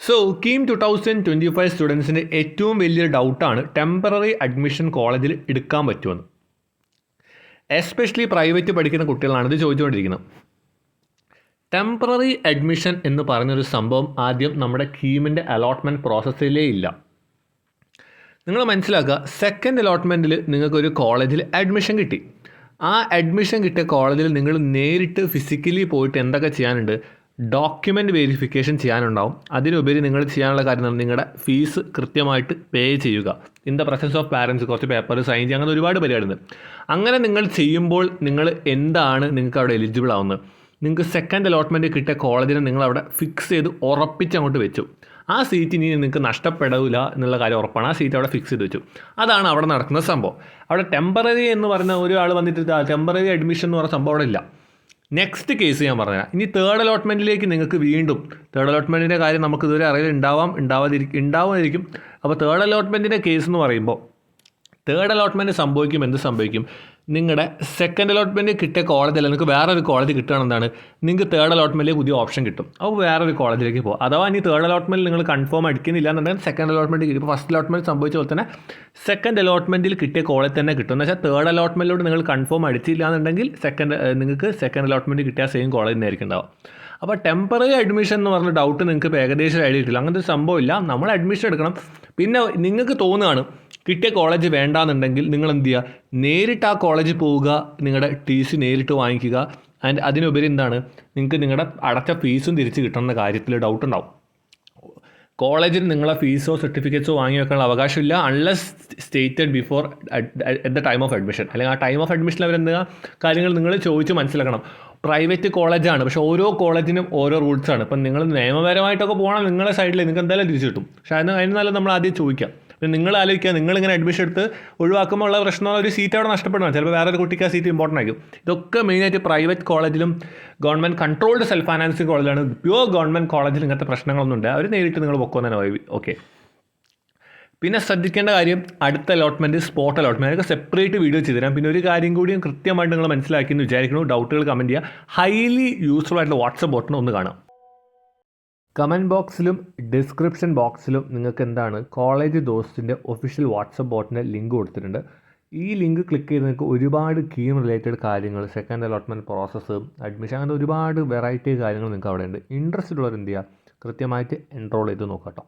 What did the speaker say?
So KEAM 2025 സ്റ്റുഡൻസിൻ്റെ ഏറ്റവും വലിയൊരു ഡൗട്ടാണ് temporary admission കോളേജിൽ എടുക്കാൻ പറ്റുമെന്ന്. എസ്പെഷ്യലി പ്രൈവറ്റ് പഠിക്കുന്ന കുട്ടികളാണ് ഇത് ചോദിച്ചുകൊണ്ടിരിക്കുന്നത്. ടെമ്പററി അഡ്മിഷൻ എന്ന് പറഞ്ഞൊരു സംഭവം ആദ്യം നമ്മുടെ കീമിൻ്റെ അലോട്ട്മെൻറ്റ് പ്രോസസ്സിലേ ഇല്ല. നിങ്ങൾ മനസ്സിലാക്കുക, സെക്കൻഡ് അലോട്ട്മെൻറ്റിൽ നിങ്ങൾക്കൊരു കോളേജിൽ അഡ്മിഷൻ കിട്ടി. ആ അഡ്മിഷൻ കിട്ടിയ കോളേജിൽ നിങ്ങൾ നേരിട്ട് ഫിസിക്കലി പോയിട്ട് എന്തൊക്കെ ചെയ്യാനുണ്ട്, ഡോക്യുമെൻ്റ് വെരിഫിക്കേഷൻ ചെയ്യാനുണ്ടാവും. അതിനുപരി നിങ്ങൾ ചെയ്യാനുള്ള കാര്യം നിങ്ങളുടെ ഫീസ് കൃത്യമായിട്ട് പേ ചെയ്യുക. In the presence of parents കുറച്ച് പേപ്പർ സൈൻ ചെയ്യുക, അങ്ങനെ ഒരുപാട് പരിപാടിയുണ്ട്. അങ്ങനെ നിങ്ങൾ ചെയ്യുമ്പോൾ നിങ്ങൾ എന്താണ് നിങ്ങൾക്ക് അവിടെ എലിജിബിൾ ആവുന്നത്, നിങ്ങൾക്ക് സെക്കൻഡ് അലോട്ട്മെൻറ്റ് കിട്ടിയ കോളേജിനെ നിങ്ങൾ അവിടെ ഫിക്സ് ചെയ്ത് ഉറപ്പിച്ച് അങ്ങോട്ട് വെച്ചു. ആ സീറ്റ് ഇനി നിങ്ങൾക്ക് നഷ്ടപ്പെടില്ല എന്നുള്ള കാര്യം ഉറപ്പാണ്. ആ സീറ്റ് അവിടെ ഫിക്സ് ചെയ്ത് വെച്ചു. അതാണ് അവിടെ നടക്കുന്ന സംഭവം. അവിടെ ടെമ്പററി എന്ന് പറഞ്ഞ ഒരാൾ വന്നിട്ട് ടെമ്പററി അഡ്മിഷൻ എന്ന് പറഞ്ഞ സംഭവം അവിടെ ഇല്ല. നെക്സ്റ്റ് കേസ് ഞാൻ പറഞ്ഞുതരാം. ഇനി തേർഡ് അലോട്ട്മെൻറ്റിലേക്ക് നിങ്ങൾക്ക് വീണ്ടും തേർഡ് അലോട്ട്മെൻറ്റിൻ്റെ കാര്യം നമുക്ക് ഇതുവരെ അറിയാൻ ഉണ്ടാവാതിരിക്കും. അപ്പോൾ തേർഡ് അലോട്ട്മെൻറ്റിൻ്റെ കേസ് എന്ന് പറയുമ്പോൾ തേർഡ് അലോട്ട്മെൻറ്റ് സംഭവിക്കും. എന്ത് സംഭവിക്കും, നിങ്ങളുടെ സെക്കൻഡ് അലോട്ട്മെൻറ്റ് കിട്ടിയ കോളേജല്ല, നിങ്ങൾക്ക് വേറൊരു കോളേജ് കിട്ടുകയാണെന്താണ്, നിങ്ങൾക്ക് തേർഡ് അലോട്ട്മെൻറ്റിൽ പുതിയ ഓപ്ഷൻ കിട്ടും. അപ്പോൾ വേറൊരു കോളേജിലേക്ക് പോകും. അഥവാ ഇനി തേർഡ് അലോട്ട്മെൻറ്റിൽ നിങ്ങൾ കൺഫേം അടിക്കുന്നില്ല എന്നുണ്ടെങ്കിൽ സെക്കൻഡ് അലോട്ട്മെൻറ്റ് കിട്ടും. ഇപ്പോൾ ഫസ്റ്റ് അലോട്ട്മെൻറ്റ് സംഭവിച്ച പോലെ തന്നെ സെക്കൻഡ് അലോട്ട്മെൻറ്റിൽ കിട്ടിയ കോളേജ് തന്നെ കിട്ടും. എന്ന് വെച്ചാൽ തേർഡ് അലോട്ട്മെൻറ്റിലോട്ട് നിങ്ങൾ കൺഫേം അടിച്ചില്ല എന്നുണ്ടെങ്കിൽ നിങ്ങൾക്ക് സെക്കൻഡ് അലോട്ട്മെൻറ്റ് കിട്ടിയ സെയിം കോളേജ് തന്നെ ആയിരിക്കും ഉണ്ടാവും. അപ്പോൾ ടെമ്പററി അഡ്മിഷൻ എന്ന് പറഞ്ഞ ഡൗട്ട് നിങ്ങൾക്ക് ഇപ്പോൾ ഏകദേശം ഐഡിയ കിട്ടില്ല. അങ്ങനത്തെ ഒരു സംഭവമില്ല. നമ്മൾ അഡ്മിഷൻ എടുക്കണം. പിന്നെ നിങ്ങൾക്ക് തോന്നുകയാണ് കിട്ടിയ കോളേജ് വേണ്ടാന്നുണ്ടെങ്കിൽ നിങ്ങൾ എന്ത് ചെയ്യുക, നേരിട്ട് ആ കോളേജിൽ പോവുക, നിങ്ങളുടെ TC നേരിട്ട് വാങ്ങിക്കുക. ആൻഡ് അതിനുപരി എന്താണ്, നിങ്ങൾക്ക് നിങ്ങളുടെ അടച്ച ഫീസും തിരിച്ച് കിട്ടുന്ന കാര്യത്തിൽ ഡൗട്ട് ഉണ്ടാവും. കോളേജിൽ നിങ്ങളെ ഫീസോ സർട്ടിഫിക്കറ്റ്സോ വാങ്ങി വെക്കാനുള്ള അവകാശമില്ല unless stated before at the time of admission. അല്ലെങ്കിൽ ആ ടൈം ഓഫ് അഡ്മിഷനിൽ അവരെന്താ കാര്യങ്ങൾ നിങ്ങൾ ചോദിച്ച് മനസ്സിലാക്കണം. പ്രൈവറ്റ് കോളേജാണ്, പക്ഷേ ഓരോ കോളേജിനും ഓരോ റൂൾസാണ്. ഇപ്പം നിങ്ങൾ നിയമപരമായിട്ടൊക്കെ പോകണം, നിങ്ങളുടെ സൈഡിൽ നിങ്ങൾക്ക് എന്തായാലും തിരിച്ചു കിട്ടും. പക്ഷേ അതിന് നല്ല നമ്മൾ ആദ്യം ചോദിക്കാം. പിന്നെ നിങ്ങൾ ആലോചിക്കുക, നിങ്ങളിങ്ങനെ അഡ്മിഷൻ എടുത്ത് ഒഴിവാക്കുമ്പോൾ ഉള്ള പ്രശ്നം ഒരു സീറ്റ് അവിടെ നഷ്ടപ്പെടണം. ചിലപ്പോൾ വേറൊരു കുട്ടിക്ക് ആ സീറ്റ് ഇമ്പോർട്ടൻ്റ് ആയിരിക്കും. ഇതൊക്കെ മെയിനായിട്ട് പ്രൈവറ്റ് കോളേജിലും ഗവൺമെൻറ് കൺട്രോൾഡ് സെൽഫ് ഫൈനാൻസിങ് കോളേജിലാണ്. പ്യുവർ ഗവൺമെൻറ് കോളേജിൽ ഇങ്ങനത്തെ പ്രശ്നങ്ങളൊന്നും ഉണ്ട്. അവർ നേരിട്ട് നിങ്ങൾ പൊക്കുമെന്ന് തന്നെ ഓക്കെ. പിന്നെ ശ്രദ്ധിക്കേണ്ട കാര്യം, അടുത്ത അലോട്ട്മെൻറ്റ് സ്പോട്ട് അലോട്ട്മെൻറ്റ് അതൊക്കെ സെപ്പറേറ്റ് വീഡിയോ ചെയ്തു തരാം. പിന്നെ ഒരു കാര്യം കൂടിയും കൃത്യമായിട്ട് നിങ്ങൾ മനസ്സിലാക്കിയെന്ന് വിചാരിക്കുന്നു. ഡൗട്ടുകൾ കമൻറ്റ് ചെയ്യുക. ഹൈലി യൂസ്ഫുൾ ആയിട്ടുള്ള വാട്സപ്പ് ബോട്ടിന് ഒന്ന് കാണാം. കമൻറ്റ് ബോക്സിലും ഡിസ്ക്രിപ്ഷൻ ബോക്സിലും നിങ്ങൾക്ക് എന്താണ് കോളേജ് ദോസ്തിൻ്റെ ഒഫീഷ്യൽ വാട്സപ്പ് ബോട്ടിൻ്റെ ലിങ്ക് കൊടുത്തിട്ടുണ്ട്. ഈ ലിങ്ക് ക്ലിക്ക് ചെയ്ത് നിങ്ങൾക്ക് ഒരുപാട് കീം റിലേറ്റഡ് കാര്യങ്ങൾ, സെക്കൻഡ് അലോട്ട്മെൻറ്റ് പ്രോസസ്സ്, അഡ്മിഷൻ, അങ്ങനെ ഒരുപാട് വെറൈറ്റി കാര്യങ്ങൾ നിങ്ങൾക്ക് അവിടെ ഉണ്ട്. ഇൻട്രസ്റ്റ് ഉള്ളവർ എന്ത് ചെയ്യുക, കൃത്യമായിട്ട് എൻറോൾ ചെയ്ത് നോക്കാം കേട്ടോ.